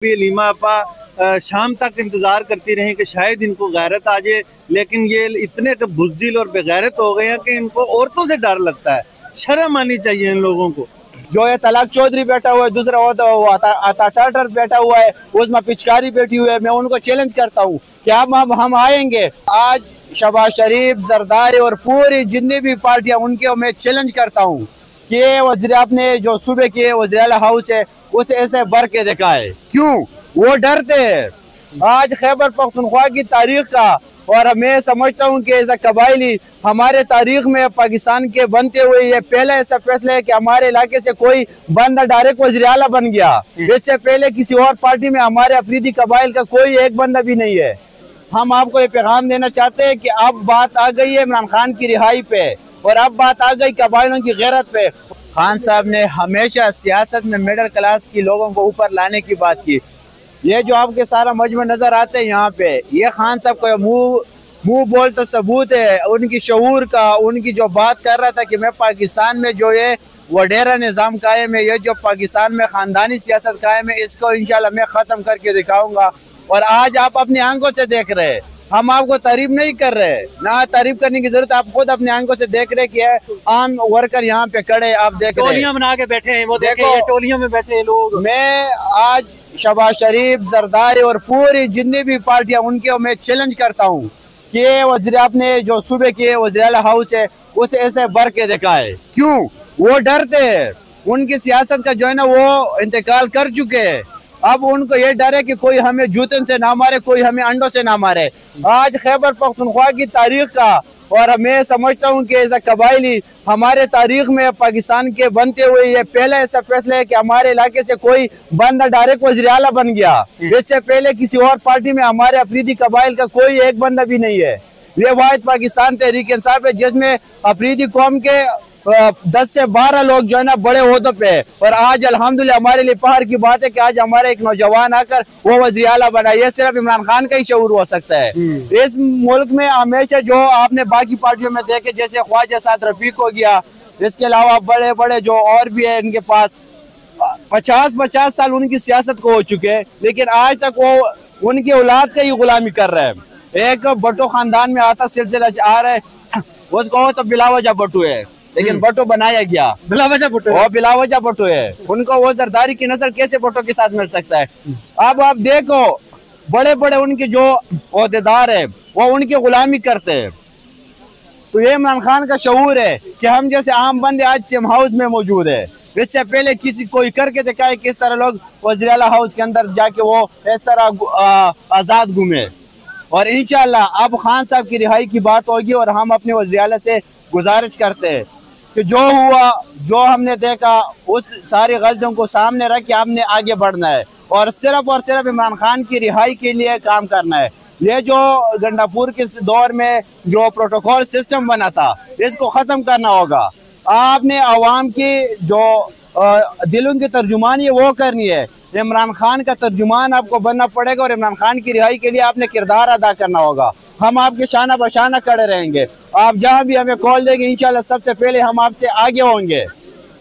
भी लीमा आपा शाम तक इंतज़ार करती रही कि शायद इनको गैरत आ जाए, लेकिन ये इतने बुज़दिल और बेगैरत हो गए हैं कि इनको औरतों से डर लगता है। शर्म आनी चाहिए इन लोगों को। जो है तलाक चौधरी बैठा हुआ है, दूसरा अता बैठा हुआ है, उसमें पिचकारी बैठी हुई है। मैं उनको चैलेंज करता हूँ कि हम आएंगे। आज शहबाज शरीफ, जरदारी और पूरी जितनी भी पार्टियां, उनके मैं चैलेंज करता हूँ कि वज़ीर आपने जो सूबे के वज़ीर आला हाउस है उसे ऐसे भर के दिखाए। क्यों? वो डरते हैं। आज खैबर पख्तूनख्वा की तारीख का, और मैं समझता हूँ कि ऐसा कबायली हमारे तारीख में पाकिस्तान के बनते हुए ये पहला ऐसा फैसला है कि हमारे इलाके से कोई बंदा डायरेक्ट वज़ीर आला बन गया। इससे पहले किसी और पार्टी में हमारे अफरीदी कबाइल का कोई एक बंदा भी नहीं है। हम आपको ये पैगाम देना चाहते हैं कि अब बात आ गई है इमरान खान की रिहाई पे, और अब बात आ गई कबाइलों की गैरत पे। खान साहब ने हमेशा सियासत में मिडिल क्लास की लोगों को ऊपर लाने की बात की। ये जो आपके सारा मजमू नजर आते हैं यहाँ पे, ये खान साहब का मुंह बोल तो सबूत है उनकी शऊर का। उनकी जो बात कर रहा था कि मैं पाकिस्तान में जो ये वडेरा निज़ाम कायम है, ये जो पाकिस्तान में ख़ानदानी सियासत कायम है, इसको इंशाल्लाह मैं ख़त्म करके दिखाऊंगा। और आज आप अपनी आंखों से देख रहे हैं, हम आपको तारीफ नहीं कर रहे, ना तारीफ करने की जरूरत, आप खुद अपनी आंखों से देख रहे कि आम वर्कर यहाँ पे खड़े, आप देख रहे हैं टोलियां बना के बैठे हैं। वो देखो टोलियों में बैठे हैं लोग। मैं आज शहबाज शरीफ, जरदारी और पूरी जितनी भी पार्टियां, उनके मैं चैलेंज करता हूँ कि वज़ीर आपने जो सूबे के वज़ीर आला हाउस है उसे ऐसे भर के दिखाए। क्यों? वो डरते हैं। उनकी सियासत का जो है ना वो इंतकाल कर चुके हैं। अब उनको ये डर है कि कोई हमें जूतन से ना मारे, कोई हमें अंडों से ना मारे। आज खैबर पख्तूनख्वा की तारीख का, और मैं समझता हूँ कि ऐसा कबायली हमारे तारीख में पाकिस्तान के बनते हुए ये पहला ऐसा फैसला है कि हमारे इलाके से कोई बंदा डायरेक्ट वज़ीर आला बन गया। इससे पहले किसी और पार्टी में हमारे अफरीदी कबाइल का कोई एक बंदा भी नहीं है। ये वाहिद पाकिस्तान तहरीक इंसाफ है जिसमें अफरीदी कौम के 10 से 12 लोग जो है ना बड़े ओहदों पे। और आज अल्हम्दुलिल्लाह हमारे लिए फख्र की बात है कि आज हमारे एक नौजवान आकर वो वज़ीर आला बना। ये सिर्फ इमरान खान का ही शऊर हो सकता है। इस मुल्क में हमेशा जो आपने बाकी पार्टियों में देखे, जैसे ख्वाजा साद रफीक हो गया, इसके अलावा बड़े बड़े जो और भी है, इनके पास 50 साल उनकी सियासत को हो चुके हैं, लेकिन आज तक वो उनकी औलाद का ही गुलामी कर रहे हैं। एक भट्टो खानदान में आता सिलसिला आ रहा है, उसको तो बिलावजा भट्टो है, लेकिन भट्टो बनाया गया बिलावजा भट्टो है। उनको वो जरदारी की नस्ल कैसे भट्टो के साथ मिल सकता है? अब आप देखो, बड़े बड़े उनके जो ओहदेदार है वो उनकी गुलामी करते हैं। तो ये इमरान खान का शऊर है कि हम जैसे आम बंदे आज सीएम हाउस में मौजूद है। इससे पहले किसी कोई करके दिखाए किस तरह लोग वज़ीर आला हाउस के अंदर जाके वो इस तरह आजाद घूमे। और इंशाल्लाह अब खान साहब की रिहाई की बात होगी, और हम अपने वज़ीर आला से गुजारिश करते हैं कि जो हुआ, जो हमने देखा, उस सारी गलतियों को सामने रख के हमने आगे बढ़ना है और सिर्फ इमरान खान की रिहाई के लिए काम करना है। ये जो गंडापुर के दौर में जो प्रोटोकॉल सिस्टम बना था, इसको ख़त्म करना होगा। आपने आवाम की जो दिलों की तर्जुमानी है वो करनी है। इमरान खान का तर्जुमान आपको बनना पड़ेगा, और इमरान खान की रिहाई के लिए आपने किरदार अदा करना होगा। हम आपके शाना बशाना खड़े रहेंगे। आप जहां भी हमें कॉल देंगे, इंशाल्लाह सबसे पहले हम आपसे आगे होंगे।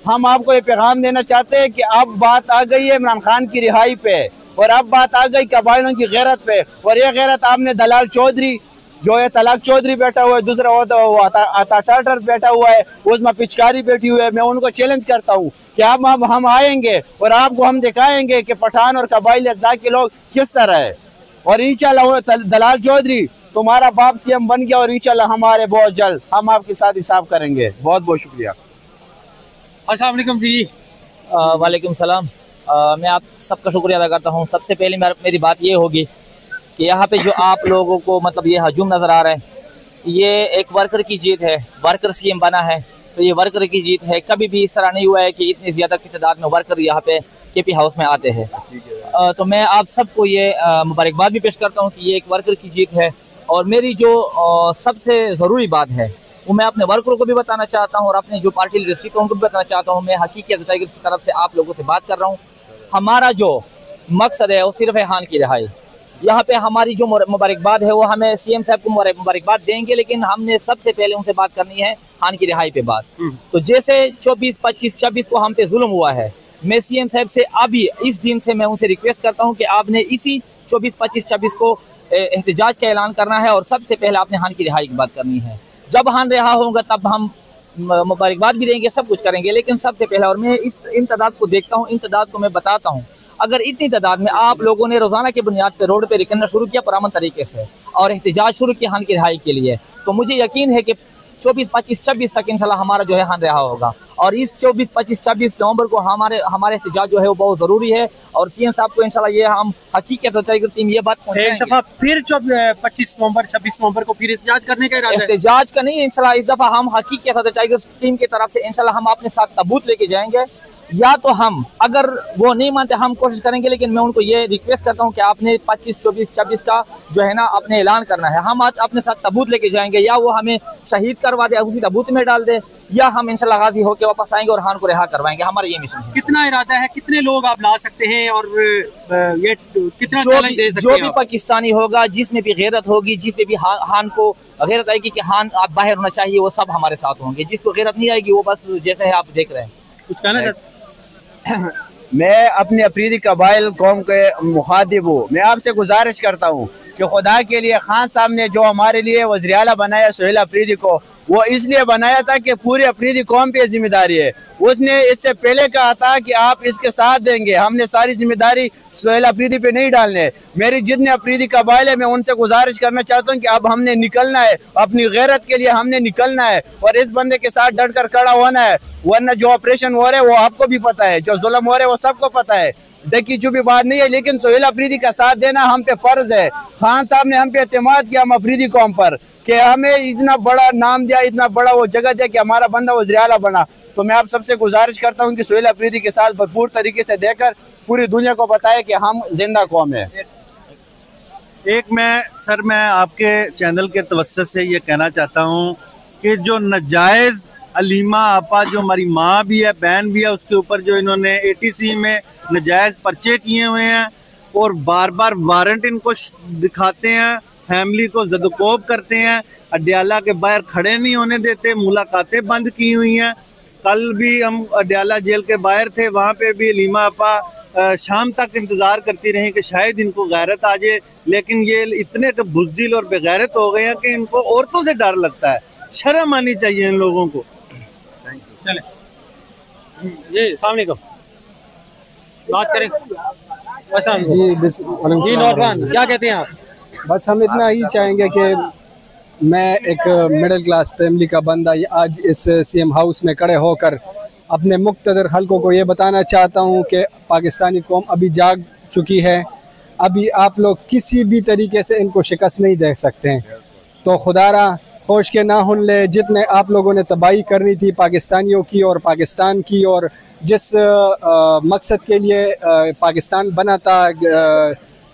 हम आपको ये पैगाम देना चाहते हैं कि अब बात आ गई है इमरान खान की रिहाई पे, और अब बात आ गई कबाइलों की गैरत पे। और ये गैरत आपने दलाल चौधरी, जो है तलाक चौधरी बैठा हुआ है, दूसरा अता बैठा हुआ है, उसमें पिचकारी बैठी हुई है। मैं उनको चैलेंज करता हूँ कि अब हम आएंगे और आपको हम दिखाएंगे कि पठान और कबाइली अजला के लोग किस तरह है। और इंशाल्लाह दलाल चौधरी तुम्हारा बाप सीएम बन गया, और इंशाल्लाह हमारे बहुत जल्द हम आपके साथ हिसाब करेंगे। बहुत बहुत शुक्रिया। अस्सलाम वालेकुम जी। वालेकुम सलाम। मैं आप सबका शुक्रिया अदा करता हूँ। सबसे पहले मेरी बात ये होगी कि यहाँ पे जो आप लोगों को मतलब ये हजूम नज़र आ रहा है, ये एक वर्कर की जीत है। वर्कर सीएम बना है तो ये वर्कर की जीत है। कभी भी इस तरह नहीं हुआ है कि इतनी ज़्यादा की तादाद में वर्कर यहाँ पे केपी हाउस में आते हैं। तो मैं आप सबको ये मुबारकबाद भी पेश करता हूँ कि ये एक वर्कर की जीत है। और मेरी जो सबसे ज़रूरी बात है वो मैं अपने वर्करों को भी बताना चाहता हूँ, और अपने जो पार्टी लीडरशिप है उनको भी बताना चाहता हूँ। मैं हकीकी टाइगर्स की तरफ से आप लोगों से बात कर रहा हूँ। हमारा जो मकसद है वो सिर्फ है खान की रिहाई। यहाँ पे हमारी जो मुबारकबाद है वो हमें सीएम साहब को मुबारकबाद देंगे, लेकिन हमने सबसे पहले उनसे बात करनी है खान की रिहाई पे बात। तो जैसे 24, 25, 26 को हम पे जुल्म हुआ है, मैं सीएम साहब से अभी इस दिन से मैं उनसे रिक्वेस्ट करता हूँ कि आपने इसी 24, 25, 26 को एहतजाज का ऐलान करना है और सबसे पहले आपने खान की रिहाई की बात करनी है। जब खान रिहा होगा तब हम मुबारकबाद भी देंगे, सब कुछ करेंगे, लेकिन सबसे पहले, और मैं इन तादाद को देखता हूँ, इन तादाद को मैं बताता हूँ, अगर इतनी तादाद में आप लोगों ने रोज़ाना की बुनियाद पर रोड पर निकलना शुरू किया पुरअमन तरीके से और एहतजाज शुरू किया खान की रिहाई के लिए, तो मुझे यकीन है कि 24, 25, 26 तक इंशाल्लाह हमारा जो है खान रिहा होगा। और इस 24, 25, 26 नवंबर को हमारे एहतजाज जो है वो बहुत ज़रूरी है और सीएम साहब को इंशाल्लाह ये हम हकीकत से टाइगर टीम ये बात एक दफ़ा फिर 25 नवंबर 26 नवंबर को फिर एहतजाज करने का इरादा है। एहतजाज का नहीं, इंशाल्लाह इस दफ़ा हम हकीकत से टाइगर टीम की तरफ से इंशाल्लाह हम अपने साथ ताबूत लेके जाएंगे, या तो हम, अगर वो नहीं मानते हम कोशिश करेंगे, लेकिन मैं उनको ये रिक्वेस्ट करता हूँ कि आपने 25, 24, 26 का जो है ना अपने ऐलान करना है, हम अपने साथ ताबूत लेके जाएंगे, या वो हमें शहीद करवा दे उसी ताबूत में डाल दे, या हम इंशाल्लाह गाजी होकर वापस आएंगे और खान को रिहा करवाएंगे। हमारा ये मिशन है। कितना इरादा है, कितने लोग आप ला सकते हैं और ये कितना चैलेंज दे सकते हैं? जो भी पाकिस्तानी होगा, जिसमें भी गैरत होगी, जिसमें भी खान को गैरत आएगी कि खान आप बाहर होना चाहिए, वो सब हमारे साथ होंगे। जिसको गैरत नहीं आएगी वो बस जैसे है आप देख रहे हैं। कुछ कहना चाहते? मैं अपने अफरीदी कबाइल कौम के मुखातिब हूँ। मैं आपसे गुजारिश करता हूँ कि खुदा के लिए खान साहब ने जो हमारे लिए वज़ीर आला बनाया सुहेल अफरीदी को, वो इसलिए बनाया था कि पूरी अफरीदी कौम पे जिम्मेदारी है। उसने इससे पहले कहा था कि आप इसके साथ देंगे, हमने सारी जिम्मेदारी सुहेल अफरीदी पे नहीं डालने। मेरी जितने अफरीदी कबाइल है मैं उनसे गुजारिश करना चाहता हूँ कि अब हमने निकलना है, अपनी गैरत के लिए हमने निकलना है और इस बंदे के साथ डट कर खड़ा होना है, वरना जो ऑपरेशन हो रहे हैं वो आपको भी पता है, जो जुल्म हो रहे हैं वो सबको पता है, देखी चुपी बात नहीं है। लेकिन सुहेल अफरीदी का साथ देना हम पे फर्ज है। खान साहब ने हम पे एतमाद किया, हम अफरीदी कौम पर, कि हमें इतना बड़ा नाम दिया, इतना बड़ा वो जगह दिया कि हमारा बंदा वज़ीर आला बना। तो मैं आप सबसे गुजारिश करता हूँ कि सुहेल अफरीदी के साथ भरपूर तरीके से देकर पूरी दुनिया को बताए कि हम जिंदा कौम है। मैं आपके चैनल के तवज्जुह से ये कहना चाहता हूँ कि जो नाजायज़ अलीमा आपा, जो हमारी माँ भी है, बहन भी है, उसके ऊपर जो इन्होंने ATC में नाजायज़ पर्चे किए हुए हैं और बार बार वारंट इनको दिखाते हैं, फैमिली को ज़दकोब करते हैं, अडयाला के बाहर खड़े नहीं होने देते, मुलाकातें बंद की हुई हैं। कल भी हम अडयाला जेल के बाहर थे, वहाँ पे भी अलीमा आपा शाम तक इंतज़ार करती रही कि शायद इनको गैरत आ जाए, लेकिन ये इतने बुज़दिल और बेगैरत हो गए हैं कि इनको औरतों से डर लगता है। शर्म आनी चाहिए इन लोगों को। चले जी, अस्सलाम वालेकुम, बात करें। जी नौजवान, क्या कहते हैं आप? बस हम इतना ही चाहेंगे कि मैं एक मिडिल क्लास फैमिली का बंदा आज इस सीएम हाउस में खड़े होकर अपने मुक़्तदर हल्कों को ये बताना चाहता हूँ कि पाकिस्तानी कौम अभी जाग चुकी है। अभी आप लोग किसी भी तरीके से इनको शिकस्त नहीं दे सकते हैं। तो खुदारा खोश के ना हुन ले, जितने आप लोगों ने तबाही करनी थी पाकिस्तानियों की और पाकिस्तान की, और जिस मकसद के लिए पाकिस्तान बना था,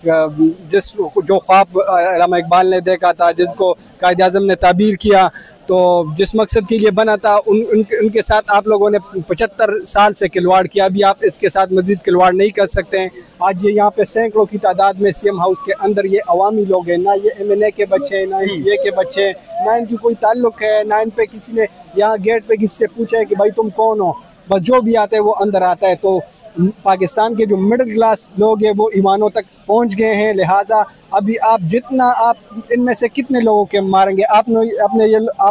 जो ख्वाब अल्लामा इकबाल ने देखा था, जिनको कायद आज़म ने ताबीर किया, तो जिस मकसद के लिए बना था उनके साथ आप लोगों ने 75 साल से खिलवाड़ किया। अभी आप इसके साथ मज़ीद खिलवाड़ नहीं कर सकते हैं। आज ये यहाँ पे सैकड़ों की तादाद में सीएम हाउस के अंदर ये अवामी लोग हैं, ना ये MNA के बच्चे हैं, ना ये के बच्चे हैं, ना इनकी कोई ताल्लुक़ है, ना इन पे किसी ने यहाँ गेट पे किसी से पूछा है कि भाई तुम कौन हो। बस जो भी आता है वो अंदर आता है। तो पाकिस्तान के जो मिडिल क्लास लोग हैं वो ईमानों तक पहुंच गए हैं। लिहाजा अभी आप जितना आप इनमें से कितने लोगों के मारेंगे, आप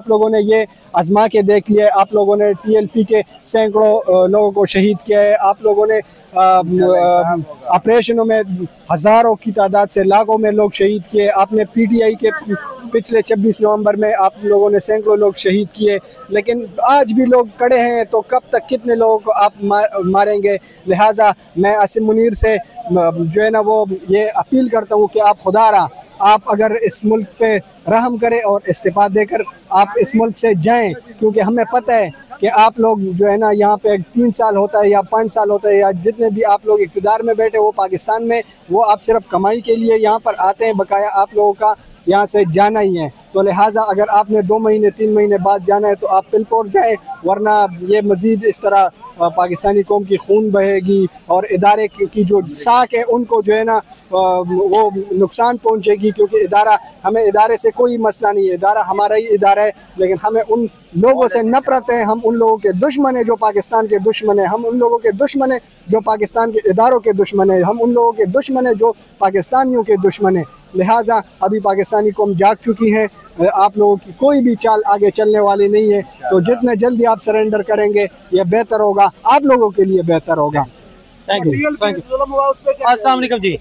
लोगों ने ये आजमा के देख लिया है। आप लोगों ने TLP के सैकड़ों लोगों को शहीद किया है। आप लोगों ने ऑपरेशनों में हज़ारों की तादाद से लाखों में लोग शहीद किए। आपने PTI के पिछले 26 नवंबर में आप लोगों ने सैकड़ों लोग शहीद किए, लेकिन आज भी लोग खड़े हैं। तो कब तक कितने लोगों को आप मारेंगे? लिहाजा मैं आसिम मुनीर से जो है ना वो ये अपील करता हूँ कि आप खुदारा आप अगर इस मुल्क पे रहम करें और इस्तीफा देकर आप इस मुल्क से जाएं, क्योंकि हमें पता है कि आप लोग जो है ना यहाँ पे 3 साल होता है या 5 साल होता है या जितने भी आप लोग इक़्तिदार में बैठे वो पाकिस्तान में, वो आप सिर्फ कमाई के लिए यहाँ पर आते हैं। बकाया आप लोगों का यहाँ से जाना ही है। तो लिहाजा अगर आपने 2 महीने 3 महीने बाद जाना है तो आप पिलपोर जाएँ, वरना ये मज़ीद इस तरह पाकिस्तानी कौम की खून बहेगी और इदारे की जो साख है उनको जो है ना वो नुकसान पहुंचेगी, क्योंकि इदारा, हमें इदारे से कोई मसला नहीं है, इदारा हमारा ही इदारा है, लेकिन हमें उन लोगों से नफरत है, हम उन लोगों के दुश्मन है जो पाकिस्तान के दुश्मन है, हम उन लोगों के दुश्मन है जो पाकिस्तान के इदारों के दुश्मन है, हम उन लोगों के दुश्मन है जो पाकिस्तानियों के दुश्मन है। लिहाजा अभी पाकिस्तानी कौम जाग चुकी है, आप लोगों की कोई भी चाल आगे चलने वाली नहीं है। तो जितने जल्दी आप सरेंडर करेंगे ये बेहतर होगा, आप लोगों के लिए बेहतर होगा। Thank you, thank you. अस्सलाम वालेकुम जी।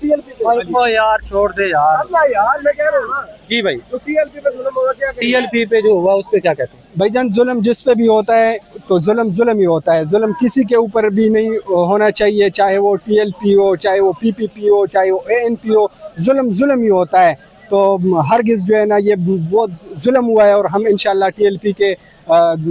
ओ यार छोड़ दे यार, मैं कह रहा हूं ना जी भाई, तो टीएलपी पे जुल्म होगा, क्या टीएलपी पे जो हुआ उस पे क्या कहते हैं? भाईजान? जुल्म जिस पे भी होता है तो जुल्म ही होता है। जुल्म किसी के ऊपर भी नहीं होना चाहिए, चाहे वो टीएलपी हो, चाहे वो पीपीपी हो, चाहे वो एएनपी हो, जुल्म ही होता है। तो हरगिज़ जो है ना ये बहुत जुल्म हुआ है, और हम इंशाल्लाह टीएलपी के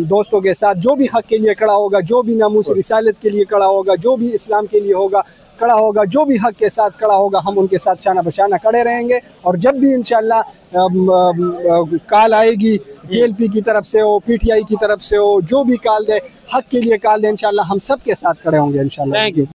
दोस्तों के साथ जो भी हक़ के लिए खड़ा होगा, जो भी नामूस रिसालत के लिए खड़ा होगा, जो भी इस्लाम के लिए खड़ा होगा, जो भी हक़ के साथ खड़ा होगा, हम उनके साथ शाना बशाना खड़े रहेंगे। और जब भी इंशाल्लाह कॉल आएगी टीएलपी की तरफ से हो, पीटीआई की तरफ से हो, जो भी कॉल दे, हक़ के लिए कॉल दे, इंशाल्लाह हम सब के साथ खड़े होंगे इंशाल्लाह। Thank you.